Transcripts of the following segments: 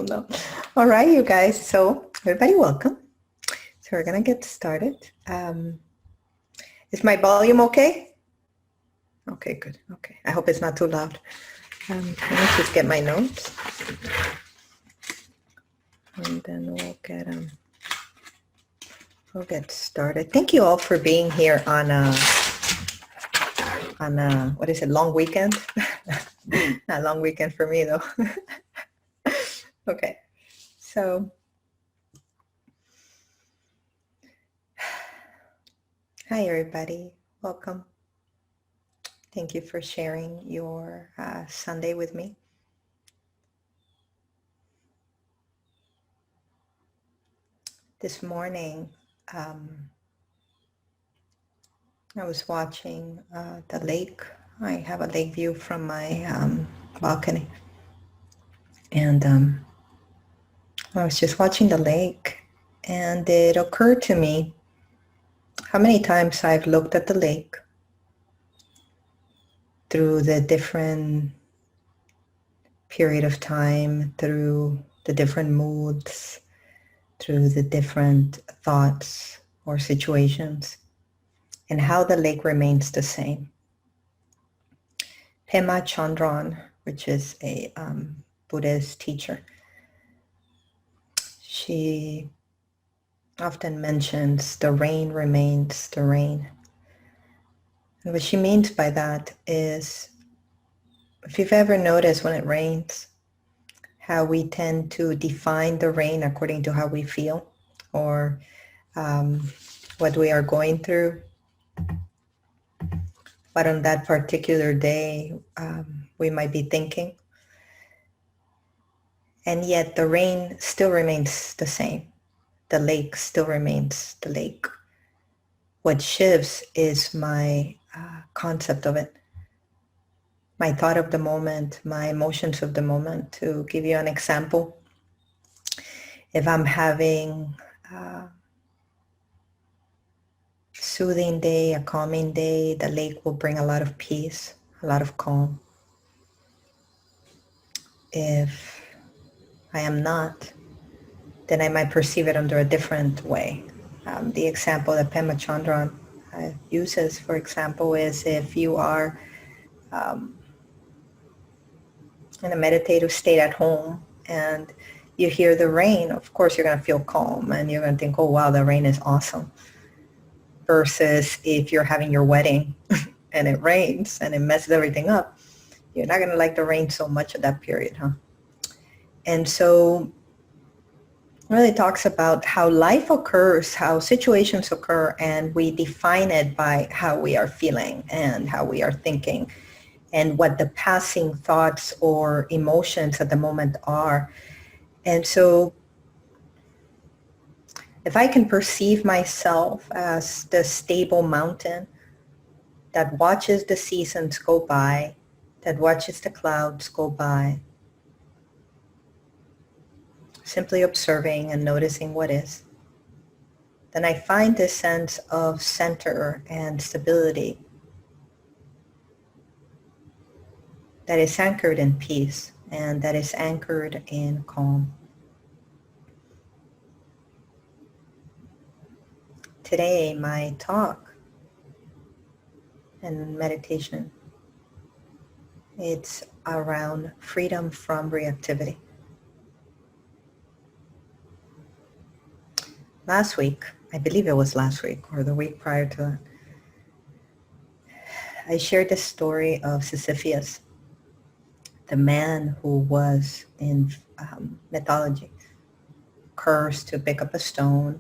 no. All right, you guys. So everybody welcome. So we're going to get started. Is my volume okay? Okay, good. Okay. I hope it's not too loud. Let me just get my notes. And then we'll get started. Thank you all for being here on a what is it, long weekend? Not long weekend for me though. Okay. So hi everybody. Welcome. Thank you for sharing your Sunday with me. This morning, I was watching the lake. I have a lake view from my balcony. And I was just watching the lake, and it occurred to me how many times I've looked at the lake through the different period of time, through the different moods, through the different thoughts or situations, and how the lake remains the same. Pema Chodron, which is a Buddhist teacher, she often mentions the rain remains the rain. And what she means by that is, if you've ever noticed when it rains, how we tend to define the rain according to how we feel or what we are going through. But on that particular day, we might be thinking. And yet the rain still remains the same. The lake still remains the lake. What shifts is my concept of it, my thought of the moment, my emotions of the moment. To give you an example, if I'm having a soothing day, a calming day, the lake will bring a lot of peace, a lot of calm. If I am not, then I might perceive it under a different way. The example that Pema Chodron uses, for example, is if you are in a meditative state at home and you hear the rain, of course you're going to feel calm and you're going to think, oh wow, the rain is awesome. Versus if you're having your wedding and it rains and it messes everything up, you're not going to like the rain so much at that period, huh? And so it really talks about how life occurs, how situations occur, and we define it by how we are feeling and how we are thinking and what the passing thoughts or emotions at the moment are. And so if I can perceive myself as the stable mountain that watches the seasons go by, that watches the clouds go by, simply observing and noticing what is, then I find this sense of center and stability that is anchored in peace and that is anchored in calm. Today, my talk and meditation, it's around freedom from reactivity. Last week, I believe it was last week or the week prior to that, I shared the story of Sisyphus, the man who was in mythology, cursed to pick up a stone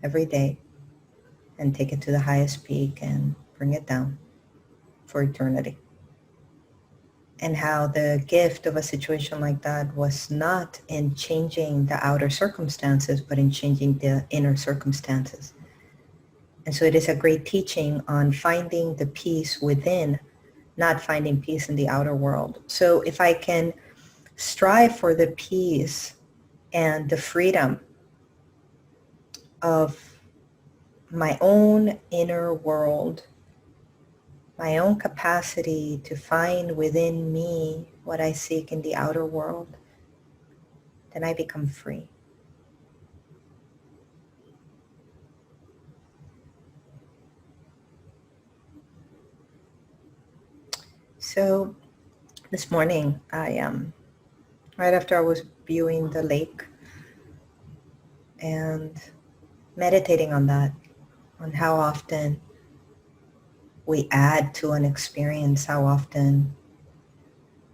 every day and take it to the highest peak and bring it down for eternity. And how the gift of a situation like that was not in changing the outer circumstances, but in changing the inner circumstances. And so it is a great teaching on finding the peace within, not finding peace in the outer world. So if I can strive for the peace and the freedom of my own inner world, my own capacity to find within me what I seek in the outer world, then I become free. So this morning, right after I was viewing the lake and meditating on that, on how often we add to an experience, how often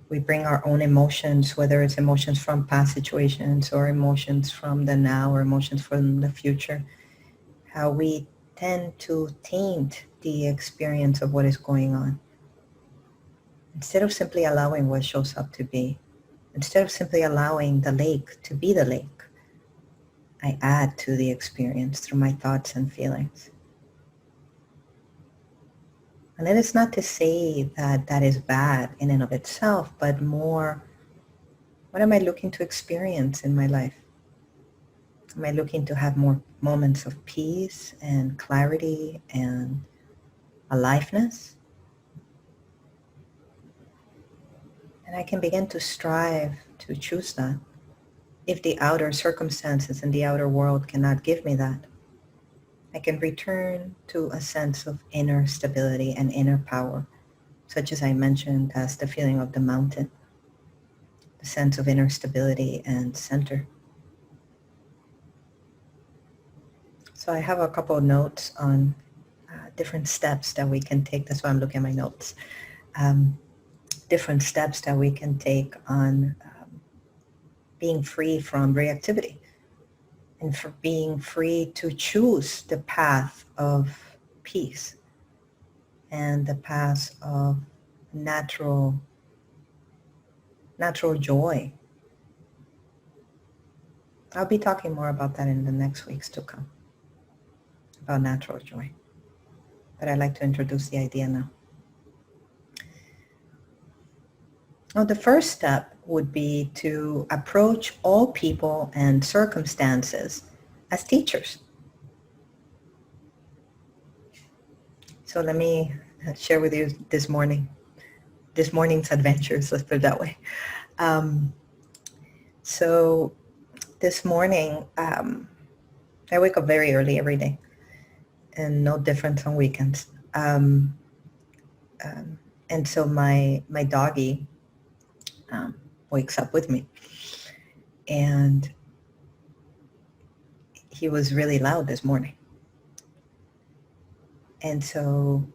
we bring our own emotions, whether it's emotions from past situations or emotions from the now or emotions from the future, how we tend to taint the experience of what is going on. Instead of simply allowing what shows up to be, instead of simply allowing the lake to be the lake, I add to the experience through my thoughts and feelings. And that is not to say that that is bad in and of itself, but more, what am I looking to experience in my life? Am I looking to have more moments of peace and clarity and aliveness? And I can begin to strive to choose that. If the outer circumstances and the outer world cannot give me that, I can return to a sense of inner stability and inner power, such as I mentioned as the feeling of the mountain, the sense of inner stability and center. So I have a couple of notes on different steps that we can take. That's why I'm looking at my notes. Different steps that we can take on being free from reactivity and for being free to choose the path of peace and the path of natural joy. I'll be talking more about that in the next weeks to come, about natural joy. But I'd like to introduce the idea now. Well, the first step would be to approach all people and circumstances as teachers. So let me share with you this morning's adventures, let's put it that way. So this morning, I wake up very early every day, and no different on weekends. And so my doggy wakes up with me, and he was really loud this morning. And so,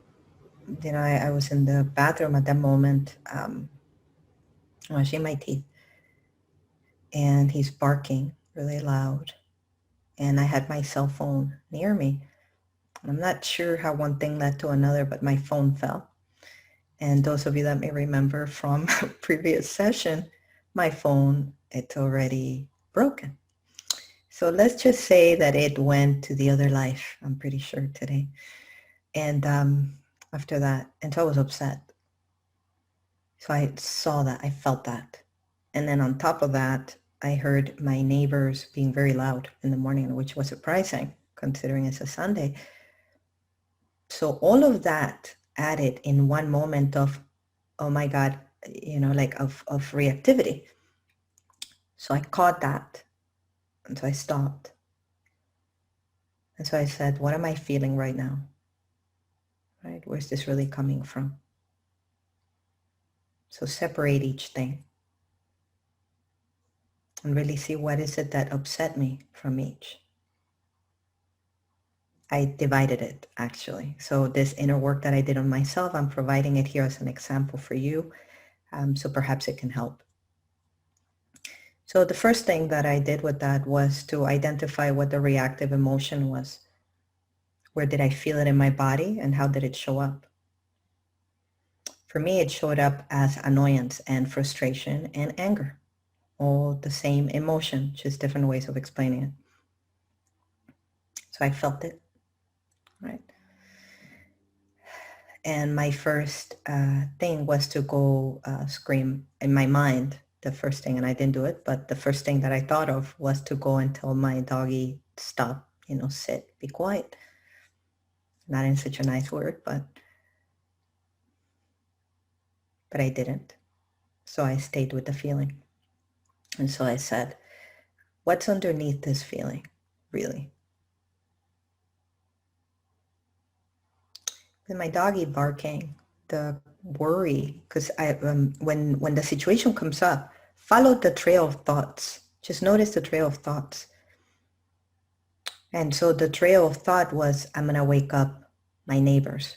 I was in the bathroom at that moment, washing my teeth, and he's barking really loud. And I had my cell phone near me. I'm not sure how one thing led to another, but my phone fell. And those of you that may remember from a previous session, my phone, it's already broken. So let's just say that it went to the other life, I'm pretty sure today. And after that, and so I was upset. So I saw that, I felt that. And then on top of that, I heard my neighbors being very loud in the morning, which was surprising considering it's a Sunday. So all of that added in one moment of, oh my God, of reactivity. So I caught that. And so I stopped. And so I said, what am I feeling right now? Right? Where's this really coming from? So separate each thing and really see what is it that upset me from each. I divided it actually. So this inner work that I did on myself, I'm providing it here as an example for you. So perhaps it can help. So the first thing that I did with that was to identify what the reactive emotion was. Where did I feel it in my body and how did it show up? For me, it showed up as annoyance and frustration and anger. All the same emotion, just different ways of explaining it. So I felt it, right? And my first thing was to go scream in my mind. The first thing, and I didn't do it, but the first thing that I thought of was to go and tell my doggy, stop, sit, be quiet. Not in such a nice word, but I didn't. So I stayed with the feeling. And so I said, What's underneath this feeling, really? With my doggy barking, the worry, because when the situation comes up, follow the trail of thoughts. Just notice the trail of thoughts. And so the trail of thought was, I'm going to wake up my neighbors.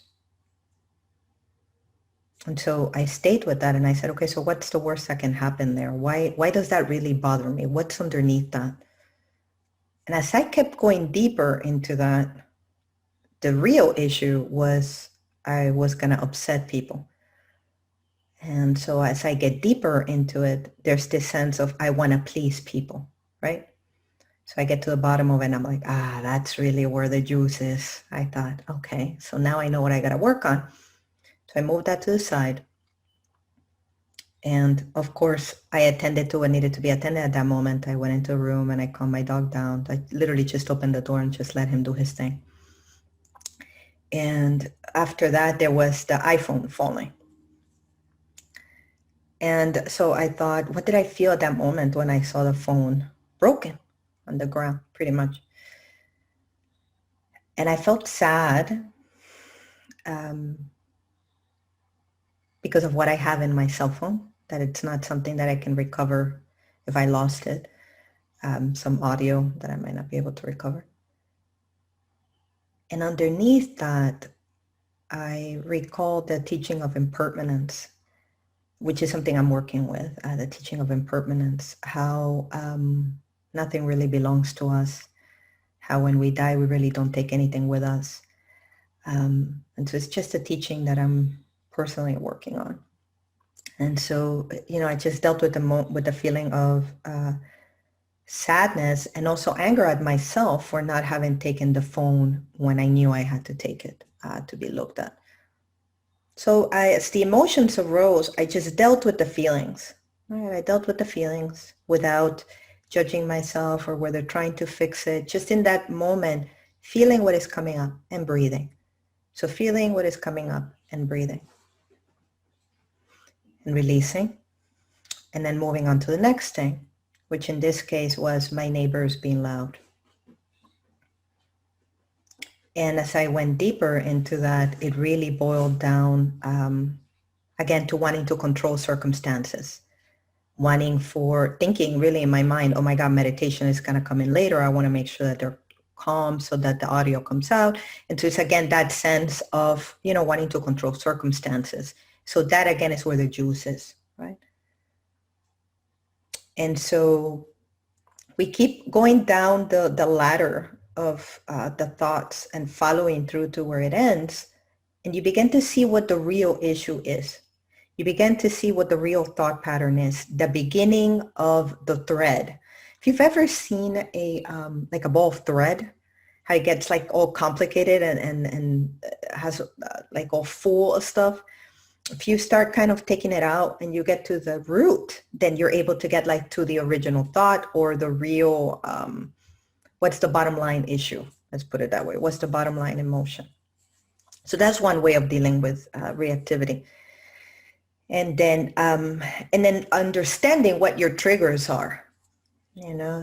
And so I stayed with that and I said, okay, so what's the worst that can happen there? Why does that really bother me? What's underneath that? And as I kept going deeper into that, the real issue was I was going to upset people. And so as I get deeper into it, there's this sense of I want to please people, right? So I get to the bottom of it and I'm like, that's really where the juice is. I thought, okay, so now I know what I got to work on. So I moved that to the side. And of course, I attended to what needed to be attended at that moment. I went into a room and I calmed my dog down. I literally just opened the door and just let him do his thing. And after that, there was the iPhone falling. And so I thought, what did I feel at that moment when I saw the phone broken on the ground, pretty much? And I felt sad because of what I have in my cell phone, that it's not something that I can recover if I lost it, some audio that I might not be able to recover. And underneath that, I recall the teaching of impermanence, which is something I'm working with, the teaching of impermanence, how nothing really belongs to us, how when we die, we really don't take anything with us. And so it's just a teaching that I'm personally working on. And so, I just dealt with the feeling of sadness and also anger at myself for not having taken the phone when I knew I had to take it to be looked at. So as the emotions arose, I just dealt with the feelings. Right? I dealt with the feelings without judging myself or whether trying to fix it. Just in that moment, feeling what is coming up and breathing. So feeling what is coming up and breathing. And releasing. And then moving on to the next thing, which in this case was my neighbors being loud. And as I went deeper into that, it really boiled down, again, to wanting to control circumstances, thinking really in my mind, oh my God, meditation is going to come in later. I want to make sure that they're calm so that the audio comes out. And so it's, again, that sense of, wanting to control circumstances. So that, again, is where the juice is, right? And so we keep going down the ladder of the thoughts and following through to where it ends. And you begin to see what the real issue is. You begin to see what the real thought pattern is, the beginning of the thread. If you've ever seen like a ball of thread, how it gets like all complicated and has like all full of stuff. If you start kind of taking it out and you get to the root, then you're able to get like to the original thought or the real, what's the bottom line issue? Let's put it that way. What's the bottom line emotion? So that's one way of dealing with reactivity. And then understanding what your triggers are,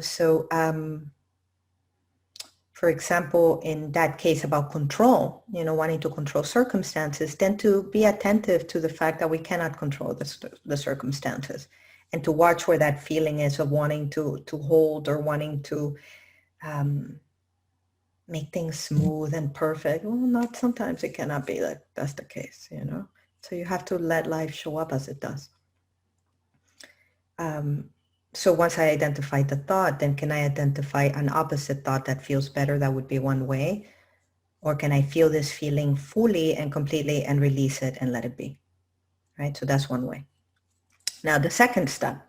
so for example, in that case about control, wanting to control circumstances, then to be attentive to the fact that we cannot control the circumstances and to watch where that feeling is of wanting to hold or wanting to make things smooth and perfect. Well, not sometimes it cannot be like that's the case, So you have to let life show up as it does. So once I identify the thought, then can I identify an opposite thought that feels better? That would be one way. Or can I feel this feeling fully and completely and release it and let it be? Right? So that's one way. Now the second step,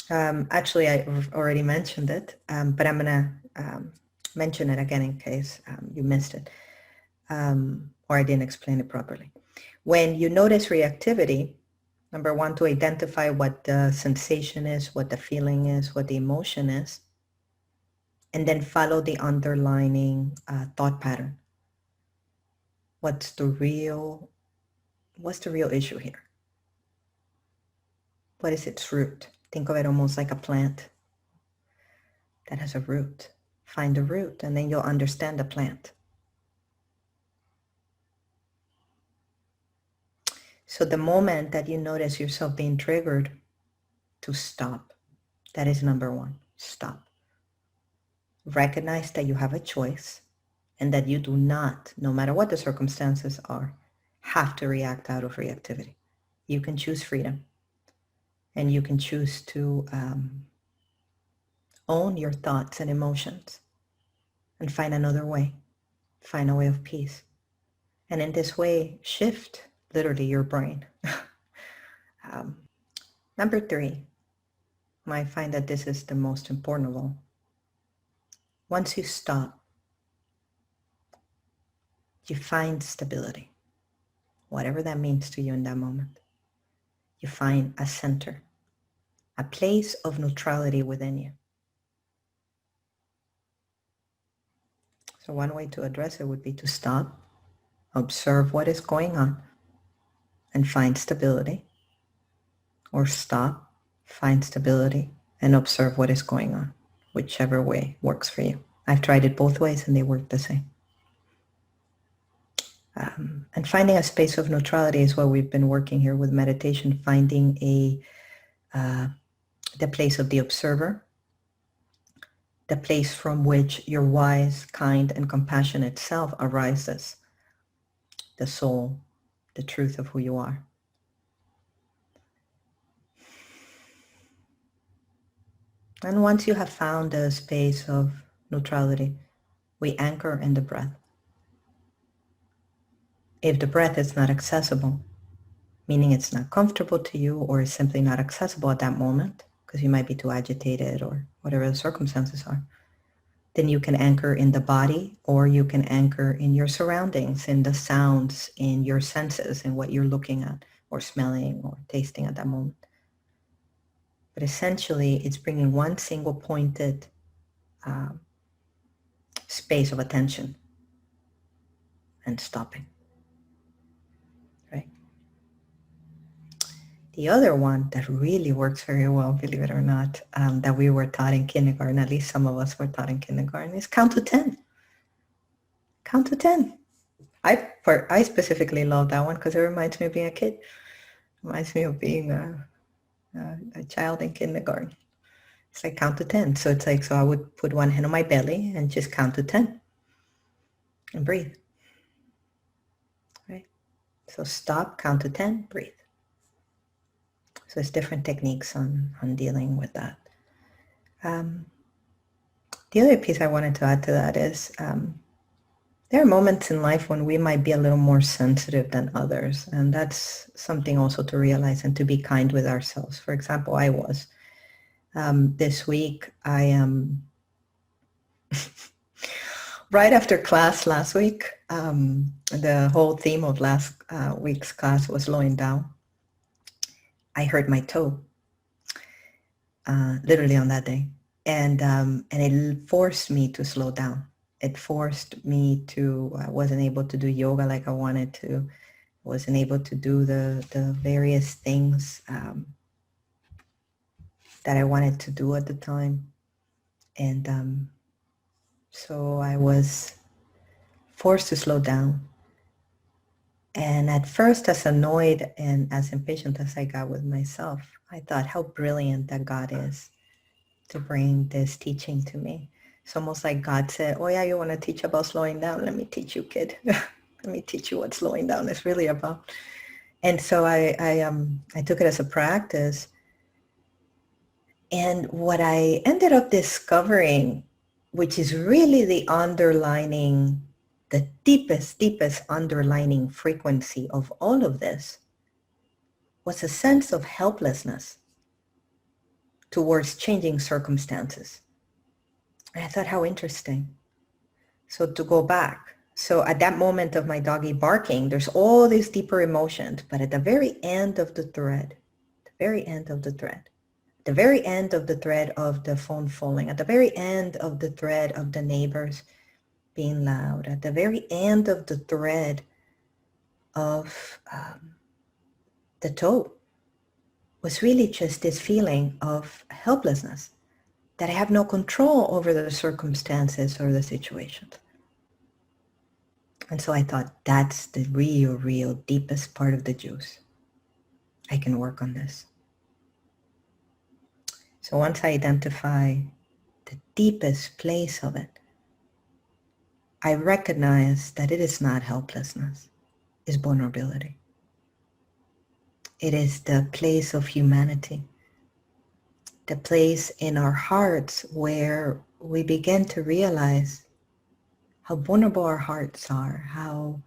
actually I already mentioned it, but I'm going to mention it again in case you missed it or I didn't explain it properly. When you notice reactivity, number one, to identify what the sensation is, what the feeling is, what the emotion is, and then follow the underlining thought pattern. What's the real issue here? What is its root? Think of it almost like a plant. that has a root. Find the root, and then you'll understand the plant. So the moment that you notice yourself being triggered, to stop. That is number one. Stop. Recognize that you have a choice and that you do not, no matter what the circumstances are, have to react out of reactivity. You can choose freedom, and you can choose to own your thoughts and emotions and find another way, find a way of peace. And in this way, shift literally your brain. Number three, I find that this is the most important of all. Once you stop, you find stability, whatever that means to you in that moment. You find a center, a place of neutrality within you. So one way to address it would be to stop, observe what is going on, and find stability. Or stop, find stability, and observe what is going on, whichever way works for you. I've tried it both ways and they work the same. And finding a space of neutrality is what we've been working here with meditation, finding the place of the observer, the place from which your wise, kind, and compassionate self arises, the soul, the truth of who you are. And once you have found a space of neutrality, we anchor in the breath. If the breath is not accessible, meaning it's not comfortable to you or is simply not accessible at that moment, because you might be too agitated or whatever the circumstances are, then you can anchor in the body, or you can anchor in your surroundings, in the sounds, in your senses, in what you're looking at or smelling or tasting at that moment. But essentially, it's bringing one single pointed space of attention and stopping, right? The other one that really works very well, believe it or not, that we were taught in kindergarten, at least some of us were taught in kindergarten, is count to 10. Count to 10. I specifically love that one because it reminds me of being a kid. It reminds me of being a child in kindergarten. It's like count to 10. So it's like, so I would put one hand on my belly and just count to 10 and breathe, right? So stop, count to 10, breathe. So it's different techniques on dealing with that. The other piece I wanted to add to that is there are moments in life when we might be a little more sensitive than others. And that's something also to realize and to be kind with ourselves. For example, I was. This week, I am right after class last week. The whole theme of last week's class was slowing down. I hurt my toe, literally on that day. And it forced me to slow down. It forced me to, I wasn't able to do yoga like I wanted to. I wasn't able to do the various things that I wanted to do at the time. And so I was forced to slow down. And at first, as annoyed and as impatient as I got with myself, I thought how brilliant that God is to bring this teaching to me. It's almost like God said, oh yeah, you want to teach about slowing down? Let me teach you, kid. Let me teach you what slowing down is really about. And so I took it as a practice. And what I ended up discovering, which is really the deepest underlining frequency of all of this, was a sense of helplessness towards changing circumstances. And I thought, how interesting. So to go back, so at that moment of my doggy barking, there's all these deeper emotions, but at the very end of the thread, the very end of the thread of the phone falling, at the very end of the thread of the neighbors being loud, at the very end of the thread of the toe, was really just this feeling of helplessness. that I have no control over the circumstances or the situations. And so I thought, that's the real deepest part of the juice. I can work on this. So once I identify the deepest place of it, I recognize that it is not helplessness, it's vulnerability. It is the place of humanity, the place in our hearts where we begin to realize how vulnerable our hearts are, how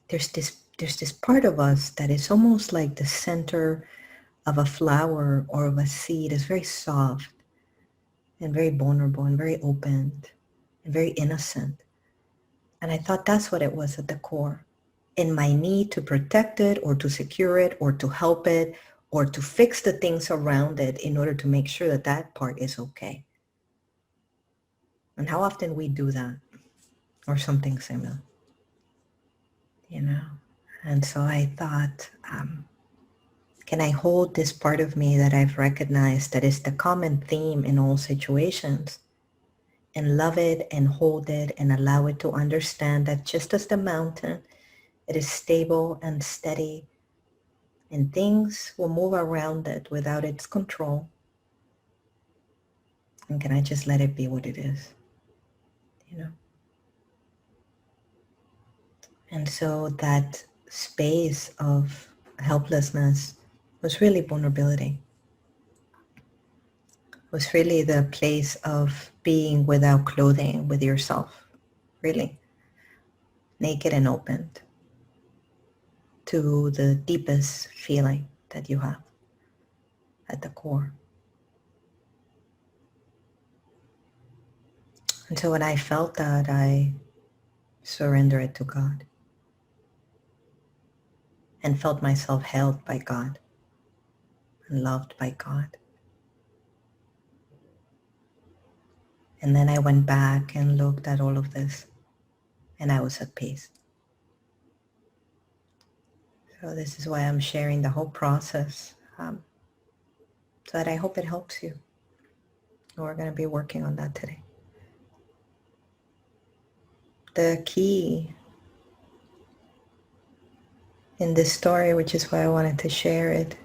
there's this part of us that is almost like the center of a flower or of a seed. It's very soft and very vulnerable and very open and very innocent. And I thought that's what it was at the core. In my need to protect it or to secure it or to help it or to fix the things around it in order to make sure that that part is okay. And how often we do that or something similar, you know? And so I thought, can I hold this part of me that I've recognized that is the common theme in all situations and love it and hold it and allow it to understand that just as the mountain, it is stable and steady and things will move around it without its control. And can I just let it be what it is, you know? And so that space of helplessness was really vulnerability. Was really the place of being without clothing with yourself, really naked and opened to the deepest feeling that you have at the core. And so when I felt that, I surrendered it to God and felt myself held by God and loved by God. And then I went back and looked at all of this and I was at peace. So this is why I'm sharing the whole process, so that I hope it helps you. And we're going to be working on that today. The key in this story, which is why I wanted to share it,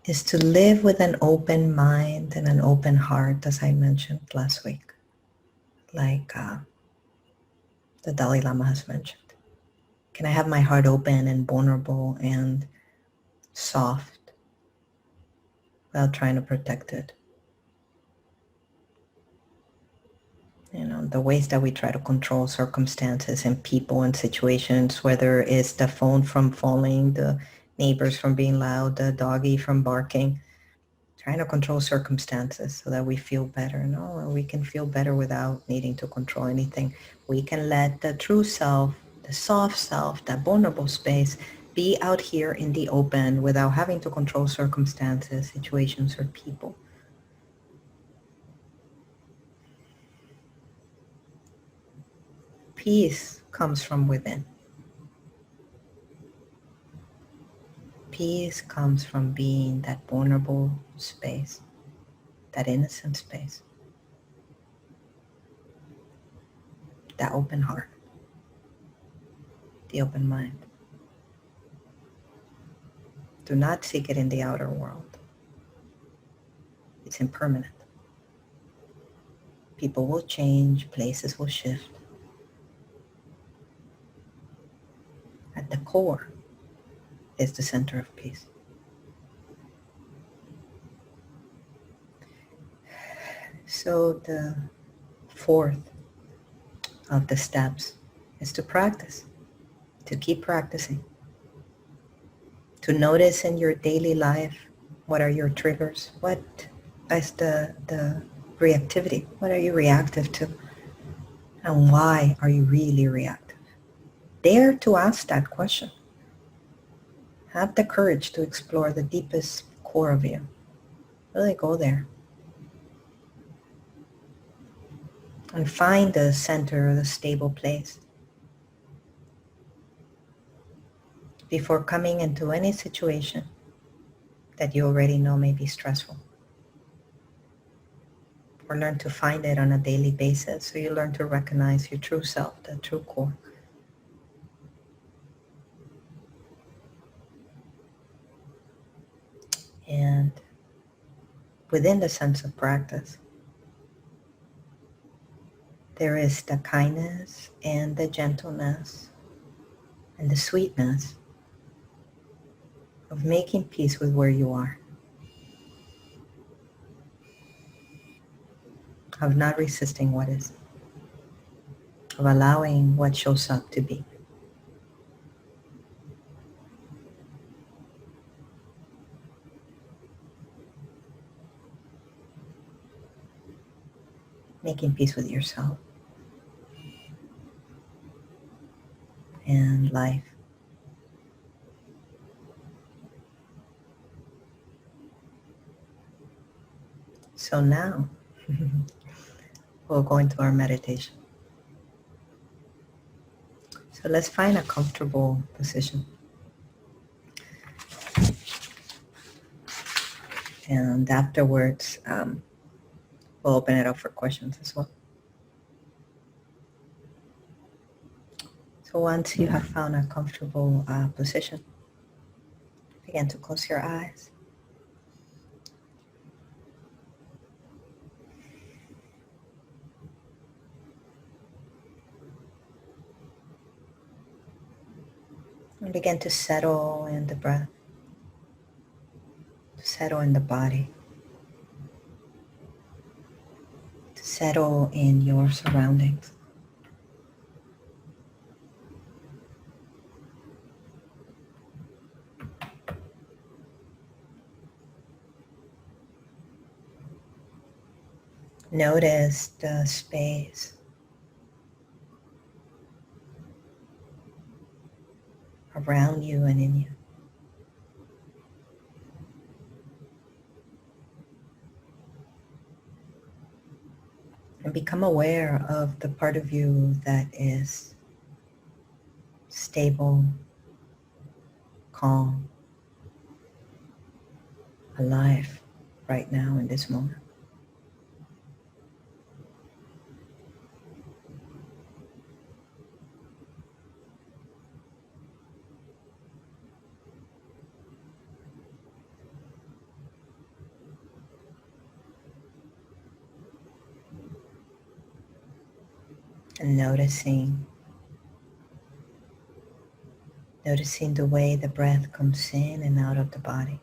is to live with an open mind and an open heart, as I mentioned last week, like the Dalai Lama has mentioned. Can I have my heart open and vulnerable and soft without trying to protect it? You know, the ways that we try to control circumstances and people and situations, whether it's the phone from falling, the neighbors from being loud, the doggy from barking, trying to control circumstances so that we feel better. No, we can feel better without needing to control anything. We can let the true self, the soft self, that vulnerable space be out here in the open without having to control circumstances, situations, or people. Peace comes from within. Peace comes from being that vulnerable space, that innocent space, that open heart, the open mind. Do not seek it in the outer world. It's impermanent. People will change, places will shift. At the core is the center of peace. So the fourth of the steps is to practice, to keep practicing, to notice in your daily life what are your triggers, what is the reactivity, what are you reactive to, and why are you really reactive? Dare to ask that question. Have the courage to explore the deepest core of you. Really go there. And find the center, the stable place. Before coming into any situation, that you already know may be stressful. Or learn to find it on a daily basis so you learn to recognize your true self, the true core. And within the sense of practice, there is the kindness and the gentleness and the sweetness of making peace with where you are, of not resisting what is, of allowing what shows up to be. Making peace with yourself and life. So now, we'll go into our meditation. So let's find a comfortable position. And afterwards, we'll open it up for questions as well. So once you have found a comfortable position, begin to close your eyes. And begin to settle in the breath, to settle in the body, to settle in your surroundings. Notice the space around you and in you. And become aware of the part of you that is stable, calm, alive right now in this moment. And noticing the way the breath comes in and out of the body.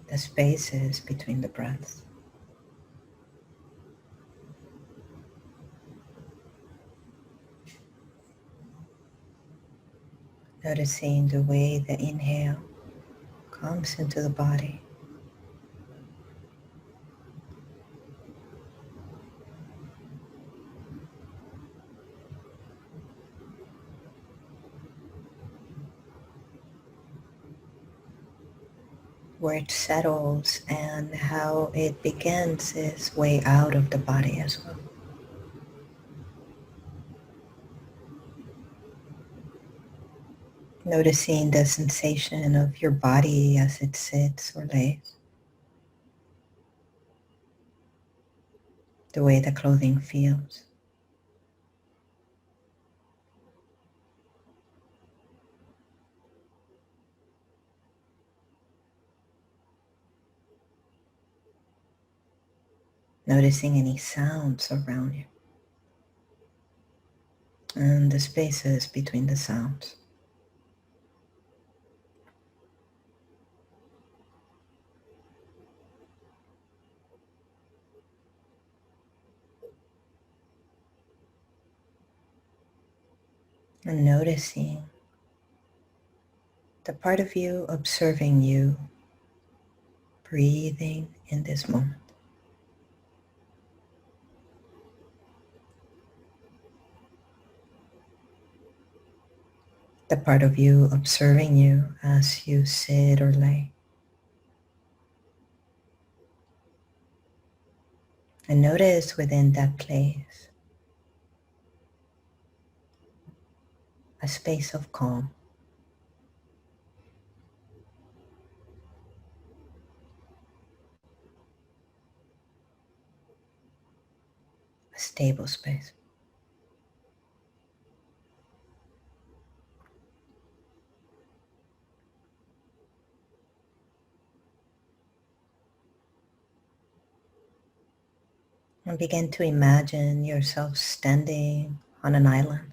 The spaces between the breaths. Noticing the way the inhale comes into the body. Where it settles and how it begins its way out of the body as well. Noticing the sensation of your body as it sits or lays. The way the clothing feels. Noticing any sounds around you. And the spaces between the sounds. And noticing the part of you observing you, breathing in this moment. The part of you observing you as you sit or lay. And notice within that place a space of calm, a stable space. And begin to imagine yourself standing on an island.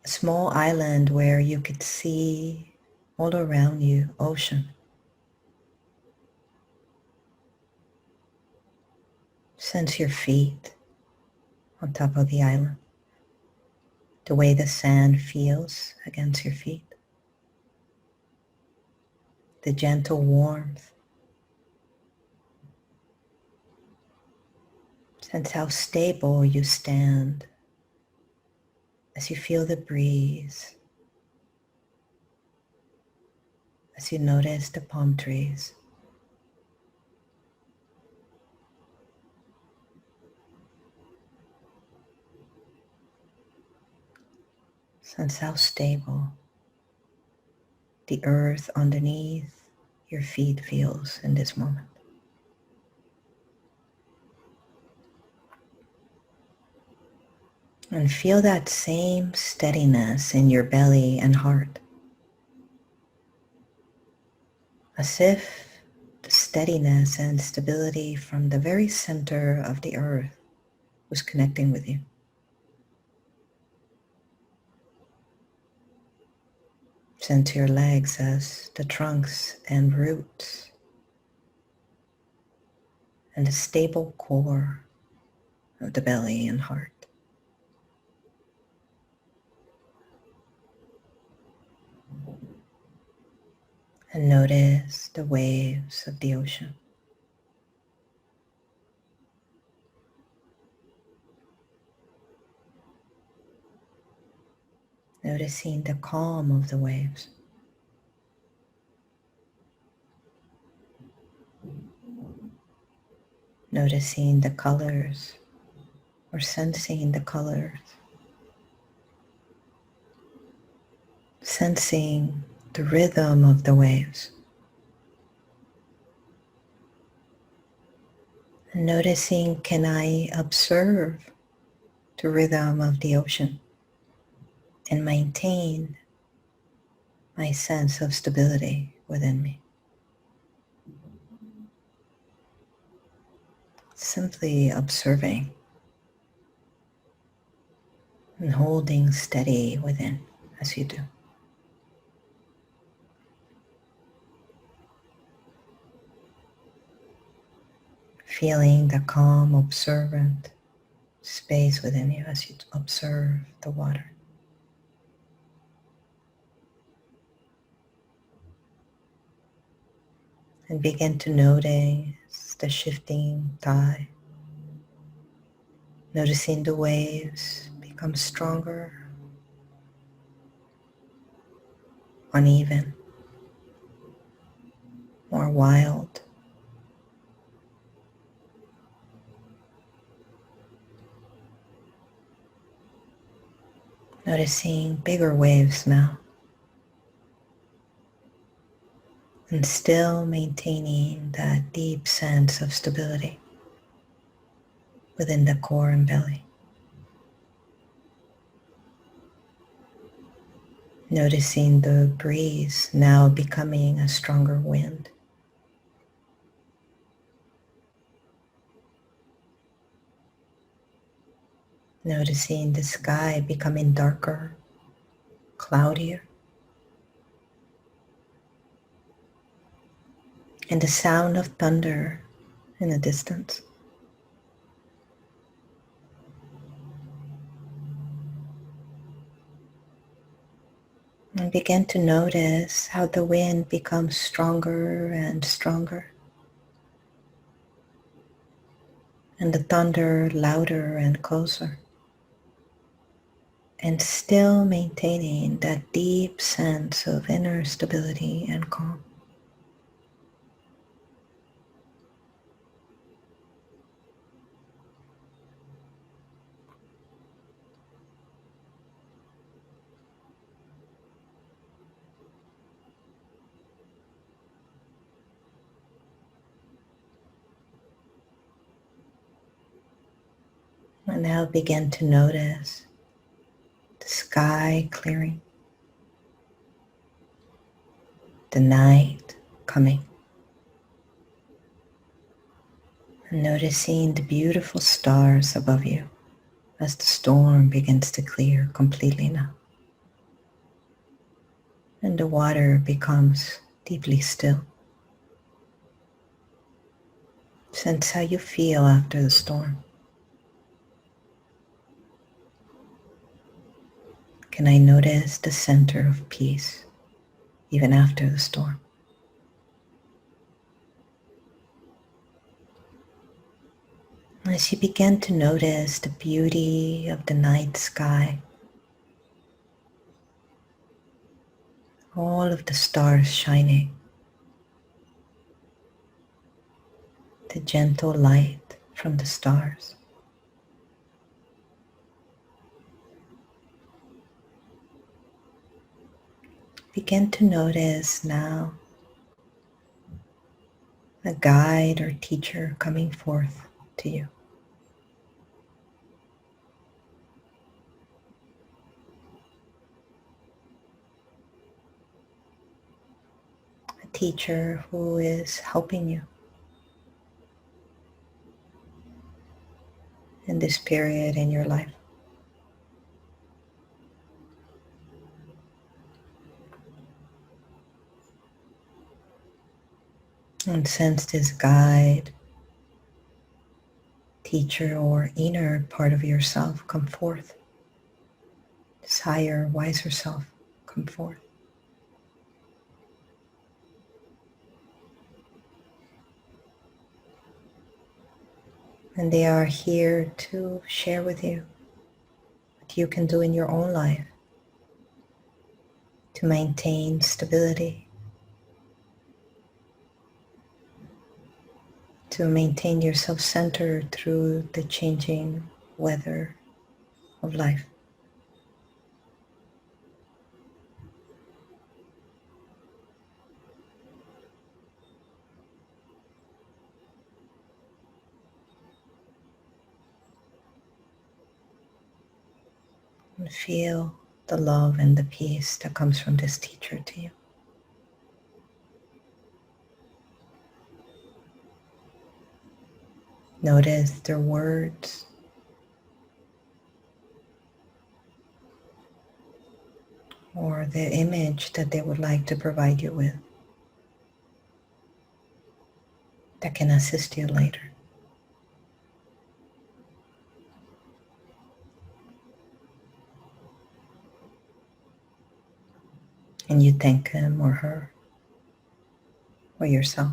A small island where you could see all around you ocean. Sense your feet on top of the island. The way the sand feels against your feet. The gentle warmth. Sense how stable you stand as you feel the breeze, as you notice the palm trees. Sense how stable the earth underneath your feet feels in this moment. And feel that same steadiness in your belly and heart. As if the steadiness and stability from the very center of the earth was connecting with you. Sense your legs as the trunks and roots and the stable core of the belly and heart. And notice the waves of the ocean. Noticing the calm of the waves. Noticing the colors or sensing the colors. Sensing the rhythm of the waves. And noticing, can I observe the rhythm of the ocean and maintain my sense of stability within me? Simply observing and holding steady within as you do. Feeling the calm, observant space within you as you observe the water. And begin to notice the shifting tide. Noticing the waves become stronger, uneven, more wild. Noticing bigger waves now. And still maintaining that deep sense of stability within the core and belly. Noticing the breeze now becoming a stronger wind. Noticing the sky becoming darker, cloudier. And the sound of thunder in the distance. And begin to notice how the wind becomes stronger and stronger. And the thunder louder and closer. And still maintaining that deep sense of inner stability and calm. And now begin to notice the sky clearing, the night coming, and noticing the beautiful stars above you as the storm begins to clear completely now. And the water becomes deeply still. Sense how you feel after the storm. Can I notice the center of peace even after the storm? As you begin to notice the beauty of the night sky, all of the stars shining, the gentle light from the stars, begin to notice now a guide or teacher coming forth to you. A teacher who is helping you in this period in your life. And sense this guide, teacher, or inner part of yourself come forth. This higher, wiser self come forth. And they are here to share with you what you can do in your own life to maintain stability, to maintain yourself centered through the changing weather of life. And feel the love and the peace that comes from this teacher to you. Notice their words, or the image that they would like to provide you with that can assist you later. And you thank him or her or yourself.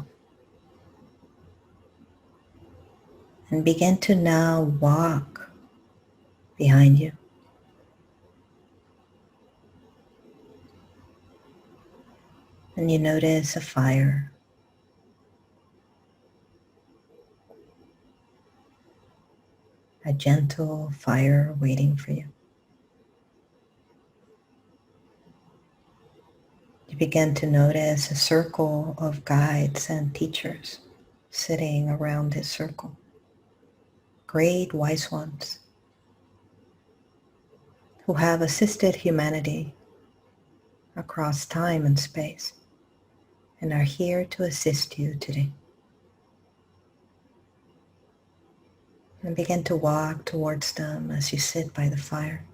And begin to now walk behind you. And you notice a fire. A gentle fire waiting for you. You begin to notice a circle of guides and teachers sitting around this circle. Great wise ones who have assisted humanity across time and space and are here to assist you today. And begin to walk towards them as you sit by the fire.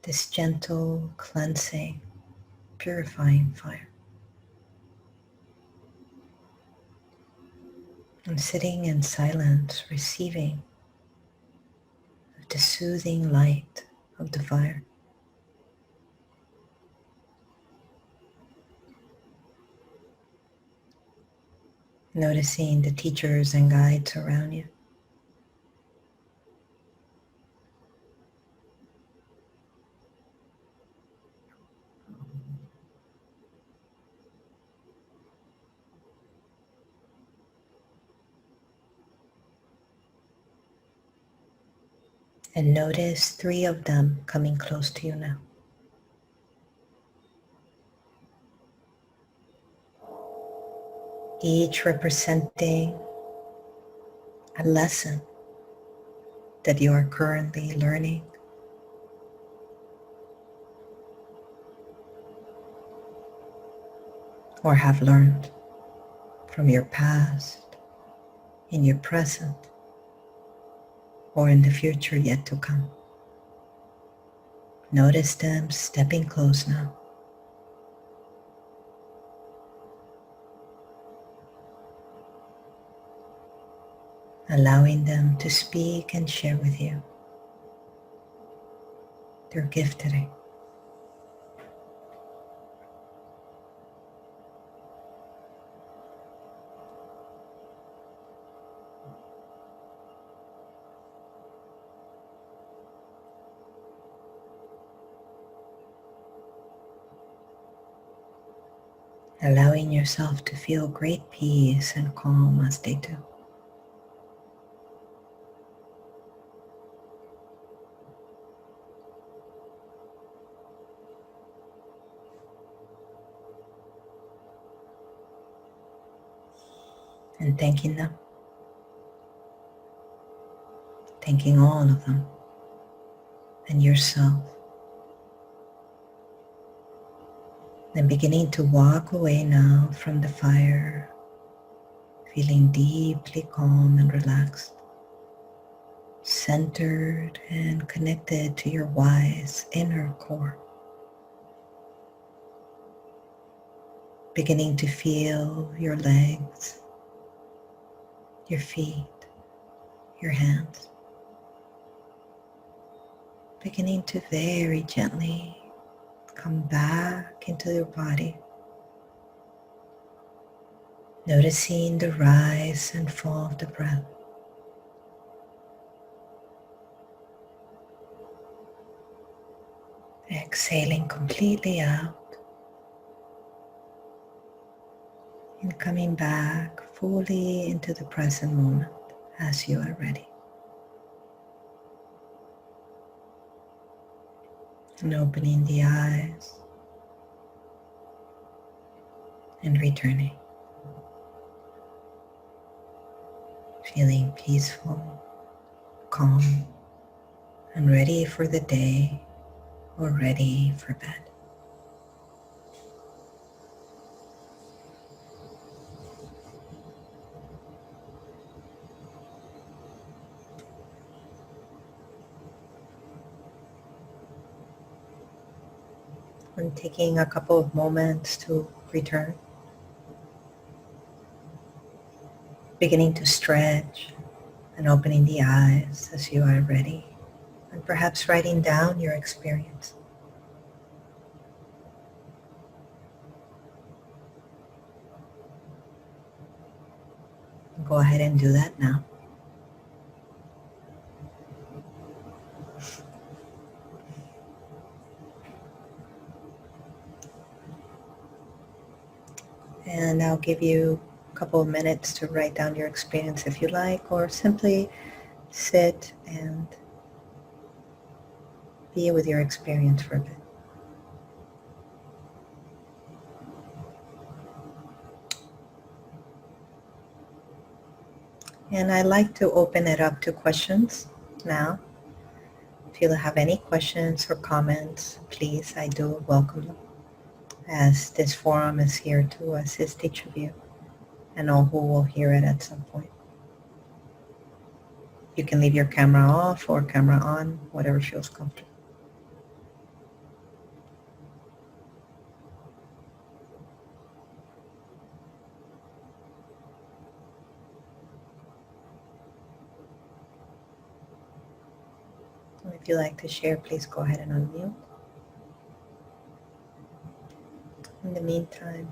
This gentle, cleansing, purifying fire. And sitting in silence, receiving the soothing light of the fire. Noticing the teachers and guides around you. And notice 3 of them coming close to you now. Each representing a lesson that you are currently learning, or have learned from your past, in your present, or in the future yet to come. Notice them stepping close now. Allowing them to speak and share with you their gift today. Allowing yourself to feel great peace and calm as they do. And thanking them. Thanking all of them and yourself. Then beginning to walk away now from the fire, feeling deeply calm and relaxed, centered and connected to your wise inner core. Beginning to feel your legs, your feet, your hands. Beginning to very gently come back into your body. Noticing the rise and fall of the breath. Exhaling completely out. And coming back fully into the present moment as you are ready. And opening the eyes and returning. Feeling peaceful, calm, and ready for the day or ready for bed. And taking a couple of moments to return. Beginning to stretch and opening the eyes as you are ready. And perhaps writing down your experience. Go ahead and do that now. And I'll give you a couple of minutes to write down your experience if you like, or simply sit and be with your experience for a bit. And I like to open it up to questions now. If you have any questions or comments, please, I do welcome them, as this forum is here to assist each of you and all who will hear it at some point. You can leave your camera off or camera on, whatever feels comfortable. If you'd like to share, please go ahead and unmute. In the meantime.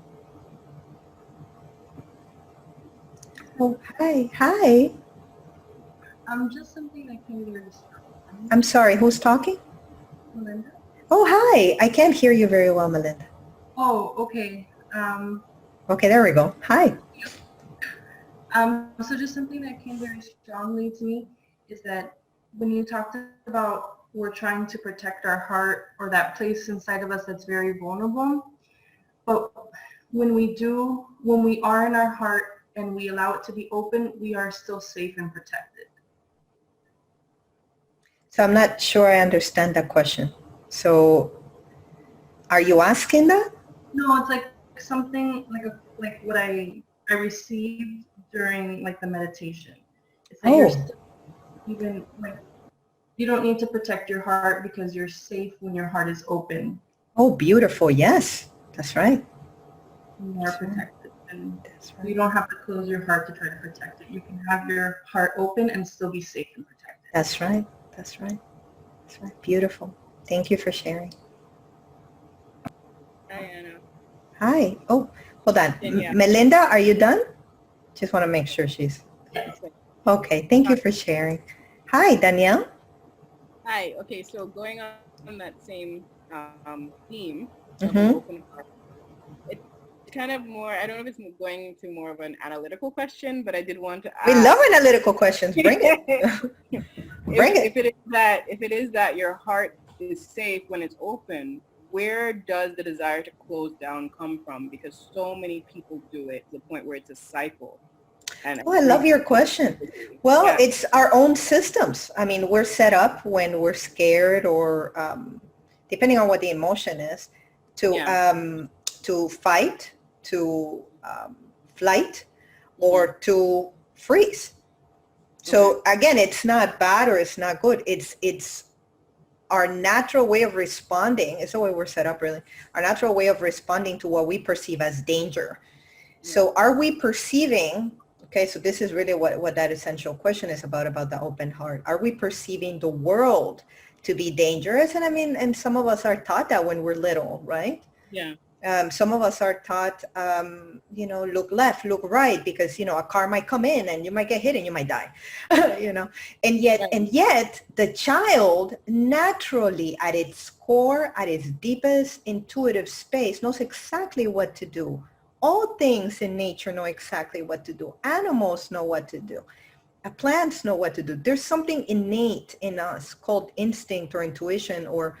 Oh, hi. Just something I can hear. I'm sorry, who's talking? Melinda. Oh, hi. I can't hear you very well, Melinda. Oh, okay. Okay, there we go. Hi. So just something that came very strongly to me is that when you talked about we're trying to protect our heart or that place inside of us that's very vulnerable, but when we are in our heart and we allow it to be open, we are still safe and protected. So I'm not sure I understand that question. So are you asking that? No, it's like something like what I received during like the meditation. It's that you're Oh, still even like you don't need to protect your heart because you're safe when your heart is open. oh, beautiful. Yes, that's right. You are That's right. protected, and That's you right. don't have to close your heart to try to protect it. You can have your heart open and still be safe and protected. That's right. That's right. That's right. Beautiful. Thank you for sharing. Hi, Anna. Hi. Oh, hold on. Danielle. Melinda, are you done? Just want to make sure she's Okay. okay. Thank you for sharing. Hi, Danielle. Hi. Okay, so going on that same theme of an Mm-hmm. open heart, it's kind of more, I don't know if it's going to more of an analytical question, but I did want to We love ask analytical questions. Bring it. Bring if it. it is that your heart is safe when it's open, where does the desire to close down come from? Because so many people do it to the point where it's a cycle. And Oh, I through love your question. Well, yeah, it's our own systems. I mean, we're set up when we're scared or depending on what the emotion is, yeah. to fight, to flight, Hmm. or to freeze. Okay. So again, it's not bad or it's not good. It's our natural way of responding. It's the way we're set up, really. Our natural way of responding to what we perceive as danger. Yeah. So are we perceiving, okay, so this is really what that essential question is about the open heart. Are we perceiving the world to be dangerous? And I mean, and some of us are taught that when we're little, right? Yeah. Some of us are taught, look left, look right, because, a car might come in and you might get hit and you might die, and yet, Right. the child naturally at its core, at its deepest intuitive space knows exactly what to do. All things in nature know exactly what to do. Animals know what to do. Plants know what to do. There's something innate in us called instinct or intuition, or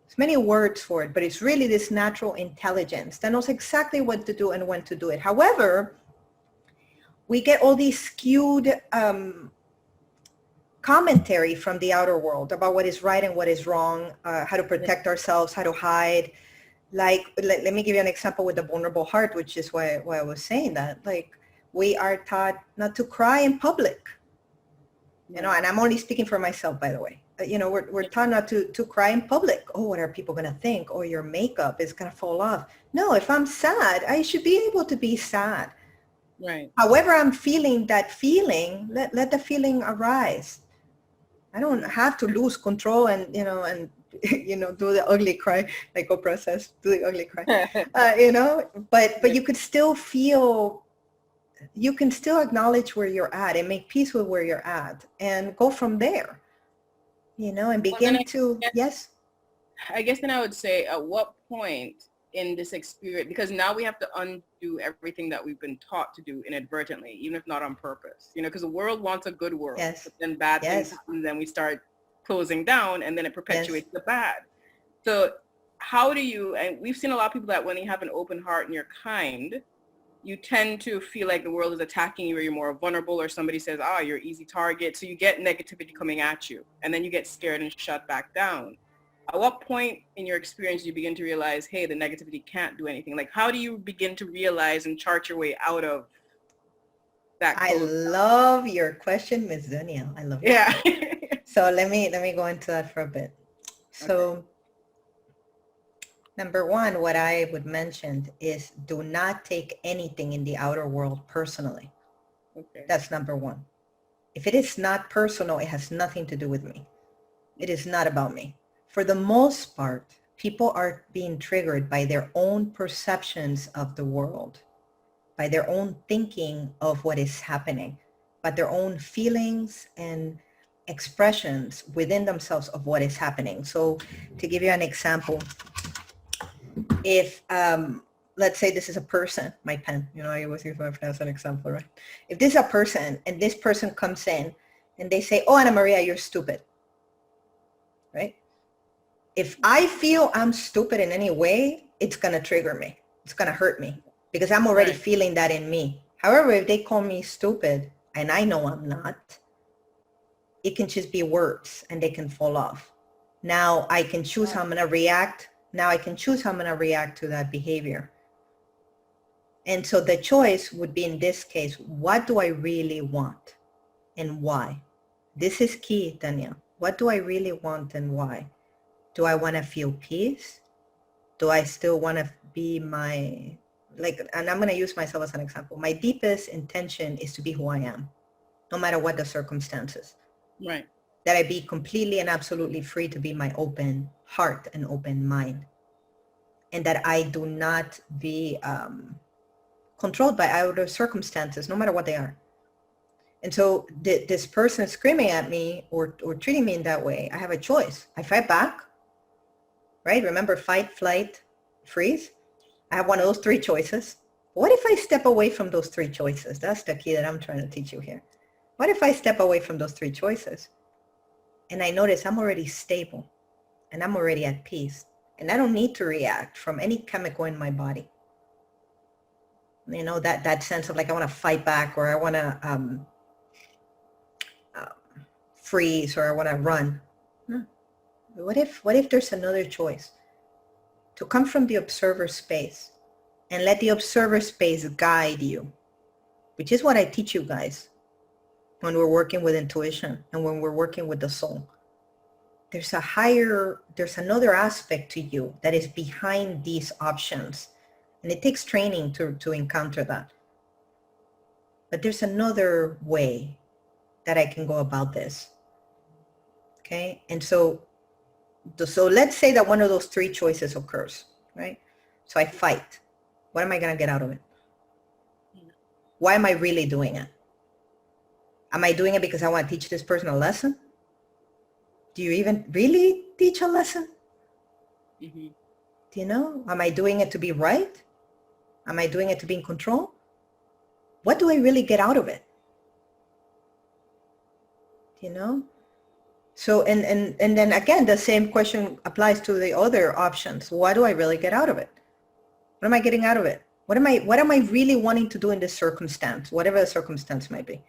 there's many words for it, but it's really this natural intelligence that knows exactly what to do and when to do it. However, we get all these skewed commentary from the outer world about what is right and what is wrong, how to protect ourselves, how to hide. Like, let me give you an example with the vulnerable heart, which is why I was saying that. Like, we are taught not to cry in public. And I'm only speaking for myself, by the way. We're taught not to cry in public. Oh, what are people going to think? Oh, your makeup is going to fall off. No, if I'm sad, I should be able to be sad. Right. However I'm feeling that feeling, let the feeling arise. I don't have to lose control and do the ugly cry, like Oprah says, do the ugly cry. But you could still feel, you can still acknowledge where you're at and make peace with where you're at and go from there, and Well, then begin to, yes. I guess then I would say, at what point in this experience, because now we have to undo everything that we've been taught to do inadvertently, even if not on purpose, because the world wants a good world, Yes. but then bad things Yes. happen, then we start closing down, and then it Yes. perpetuates the bad. So how do you, and we've seen a lot of people that when you have an open heart and you're kind, you tend to feel like the world is attacking you, or you're more vulnerable, or somebody says, you're an easy target. So you get negativity coming at you, and then you get scared and shut back down. At what point in your experience do you begin to realize, hey, the negativity can't do anything? Like, how do you begin to realize and chart your way out of that I close? love your question, Ms. Danielle. I love it. Yeah. So let me go into that for a bit. So number one, what I would mention is do not take anything in the outer world personally. Okay. That's number one. If it is not personal, it has nothing to do with me. It is not about me. For the most part, people are being triggered by their own perceptions of the world, by their own thinking of what is happening, by their own feelings and expressions within themselves of what is happening. So to give you an example, if let's say this is a person, my pen, I always use my pen as an example, right? If this is a person and this person comes in and they say, oh, Ana Maria, you're stupid, right? If I feel I'm stupid in any way, it's going to trigger me. It's going to hurt me because I'm already feeling that in me. However, if they call me stupid and I know I'm not, it can just be words and they can fall off. Now I can choose how I'm going to react. Now I can choose how I'm going to react to that behavior. And so the choice would be, in this case, what do I really want and why? This is key, Danielle. What do I really want and why? Do I want to feel peace? Do I still want to be my, like, and I'm going to use myself as an example. My deepest intention is to be who I am, no matter what the circumstances. Right. That I be completely and absolutely free to be my open heart and open mind. And that I do not be controlled by outer circumstances, no matter what they are. And so this person screaming at me or treating me in that way, I have a choice. I fight back, right? Remember, fight, flight, freeze. I have one of those three choices. What if I step away from those three choices? That's the key that I'm trying to teach you here. What if I step away from those three choices and I notice I'm already stable and I'm already at peace and I don't need to react from any chemical in my body? You know, that sense of like, I want to fight back, or I want to freeze, or I want to run. What if there's another choice? To come from the observer space and let the observer space guide you, which is what I teach you guys when we're working with intuition and when we're working with the soul. There's another aspect to you that is behind these options. And it takes training to encounter that. But there's another way that I can go about this. Okay? And so let's say that one of those three choices occurs, right? So I fight. What am I going to get out of it? Why am I really doing it? Am I doing it because I want to teach this person a lesson? Do you even really teach a lesson? Mm-hmm. Do you know? Am I doing it to be right? Am I doing it to be in control? What do I really get out of it? You know? So, and then again, the same question applies to the other options. What do I really get out of it? What am I getting out of it? What am I really wanting to do in this circumstance, whatever the circumstance might be?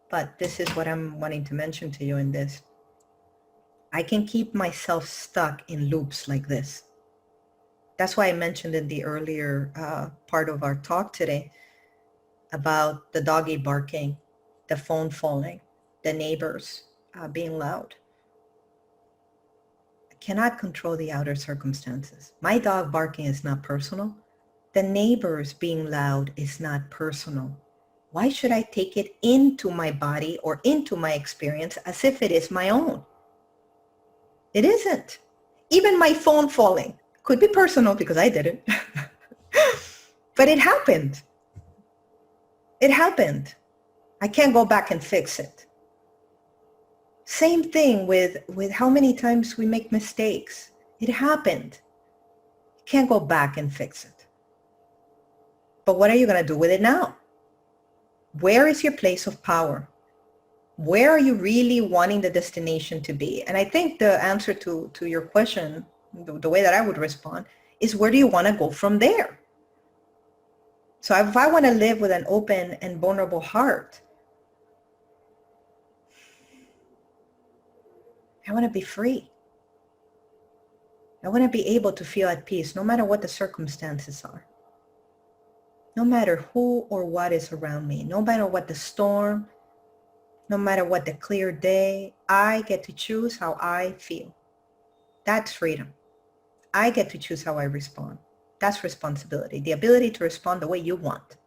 But this is what I'm wanting to mention to you in this. I can keep myself stuck in loops like this. That's why I mentioned in the earlier part of our talk today about the doggy barking, the phone falling, the neighbors being loud. I cannot control the outer circumstances. My dog barking is not personal. The neighbors being loud is not personal. Why should I take it into my body or into my experience as if it is my own? It isn't. Even my phone falling could be personal because I did it. But it happened. It happened. I can't go back and fix it. Same thing with how many times we make mistakes. It happened. You can't go back and fix it. But what are you going to do with it now? Where is your place of power? Where are you really wanting the destination to be? And I think the answer to your question, the way that I would respond, is where do you want to go from there? So if I want to live with an open and vulnerable heart, I want to be free. I want to be able to feel at peace no matter what the circumstances are. No matter who or what is around me, no matter what the storm, no matter what the clear day, I get to choose how I feel. That's freedom. I get to choose how I respond. That's responsibility, the ability to respond the way you want.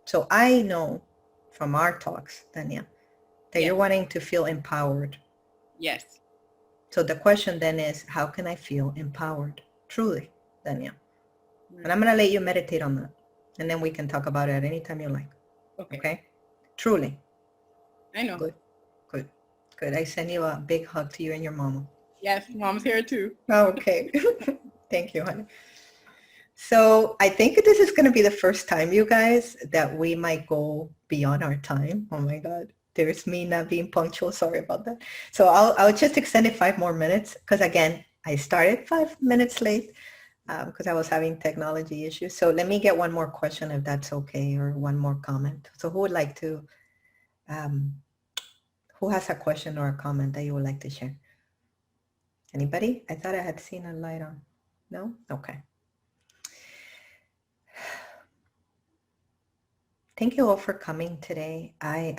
So I know from our talks, Danielle, that you're wanting to feel empowered. Yes. So the question then is, how can I feel empowered? Truly, Danielle. And I'm going to let you meditate on that. And then we can talk about it at any time you like. Okay? Truly. I know. Good. Good. Good. I send you a big hug to you and your mama. Yes, mom's here too. Okay. Thank you, honey. So I think this is going to be the first time, you guys, that we might go beyond our time. Oh my God. There's me not being punctual. Sorry about that. So I'll just extend it 5 more minutes because again, I started 5 minutes late because I was having technology issues. So let me get one more question if that's okay, or one more comment. So who would like to Who has a question or a comment that you would like to share? Anybody? I thought I had seen a light on. No? Okay. Thank you all for coming today. I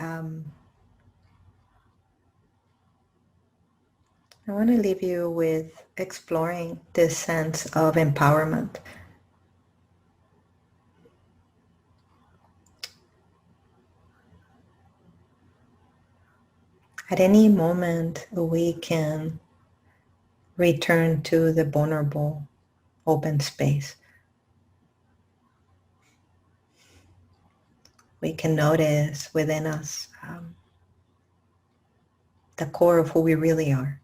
want to leave you with exploring this sense of empowerment. At any moment, we can return to the vulnerable, open space. We can notice within us the core of who we really are.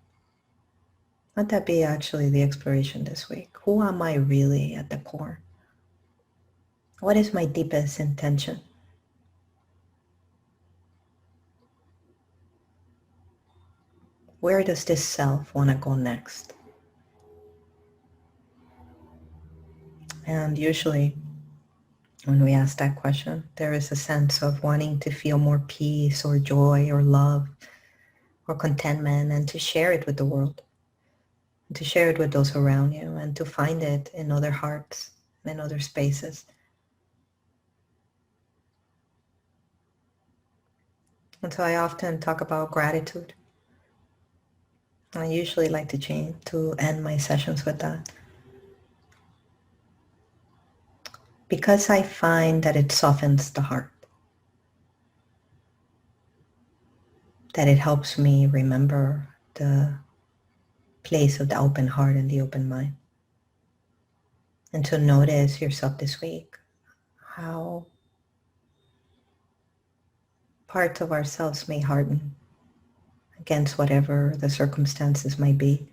Let that be actually the exploration this week. Who am I really at the core? What is my deepest intention? Where does this self want to go next? And usually when we ask that question, there is a sense of wanting to feel more peace or joy or love or contentment, and to share it with the world, and to share it with those around you, and to find it in other hearts and in other spaces. And so I often talk about gratitude. I usually like to end my sessions with that, because I find that it softens the heart, that it helps me remember the place of the open heart and the open mind. And to notice yourself this week, how parts of ourselves may harden against whatever the circumstances might be.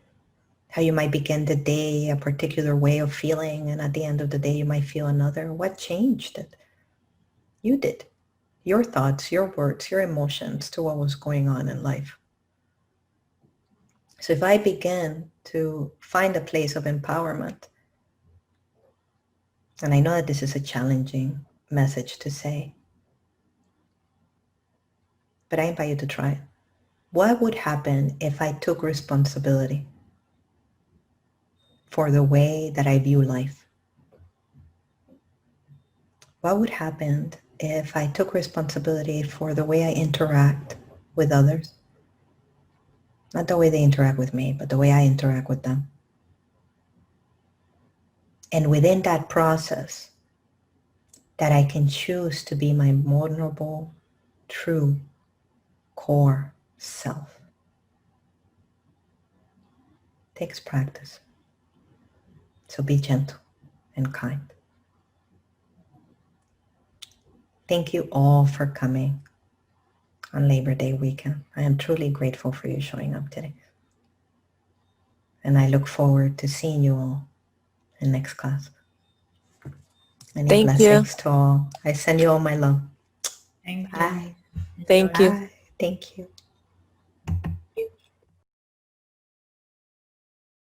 How you might begin the day a particular way of feeling, and at the end of the day you might feel another. What changed it? You did. Your thoughts, your words, your emotions to what was going on in life. So if I begin to find a place of empowerment, and I know that this is a challenging message to say, but I invite you to try it. What would happen if I took responsibility for the way that I view life? What would happen if I took responsibility for the way I interact with others? Not the way they interact with me, but the way I interact with them. And within that process, that I can choose to be my vulnerable, true, core self. It takes practice. So be gentle and kind. Thank you all for coming on Labor Day weekend. I am truly grateful for you showing up today. And I look forward to seeing you all in next class. Many Thank blessings to all. I send you all my love. Thank you. Bye. Thank you. Bye. Thank you.